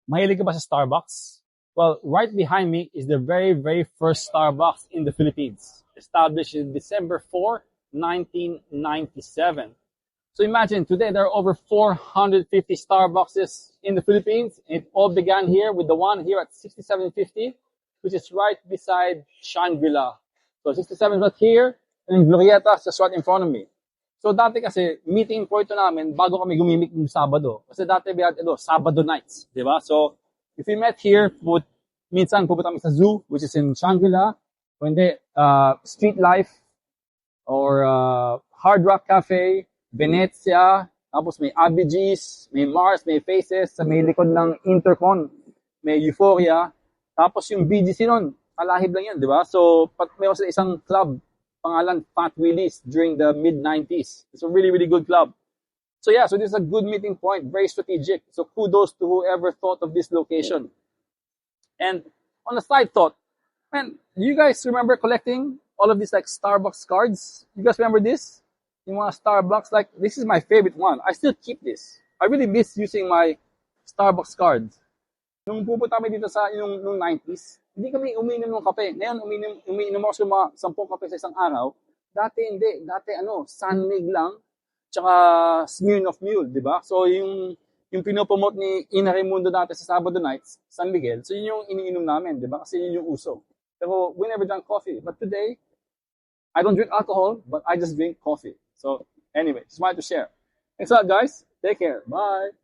Mahilig ka ba sa Starbucks? Well, right behind me is the very, very first Starbucks in the Philippines, established in December 4, 1997. So imagine today there are over 450 Starbucks in the Philippines. It all began here with the one here at 6750, which is right beside Shangri-La. So 67 right here, and Glorieta just right in front of me. So dati kasi, meeting point namin bago kami gumimik ng Sabado. Kasi dati we had Sabado nights, di ba? So, if we met here, minsan pupunta kami sa zoo, which is in Shangri-La, o hindi, Street Life, or Hard Rock Cafe, Venezia, tapos may Abigis, may Mars, may Faces, sa may likod ng Intercon, may Euphoria, tapos yung BGC nun, kalahib lang yan, di ba? So, may sa isang club, pangalan Fat Willies during the mid-90s. It's a really, really good club. So yeah, so this is a good meeting point, very strategic. So kudos to whoever thought of this location. And on a side thought, man, do you guys remember collecting all of these like Starbucks cards? You guys remember this? Yung mga Starbucks, like this is my favorite one. I still keep this. I really miss using my Starbucks cards. Nung pupunta kami dito sa nung 90s, hindi kami uminom ng kape. Ngayon, umiinom ako sa mga 10 kape sa isang araw. Dati hindi. Dati San Mig lang, tsaka Smirnoff Mule, di ba? So, yung pinopromote ni Ina Raimundo dati sa Sabado nights, San Miguel, so yun yung iniinom namin, di ba? Kasi yun yung uso. Pero we never drank coffee. But today, I don't drink alcohol, but I just drink coffee. So, anyway, just wanted to share. Thanks a lot, guys. Take care. Bye.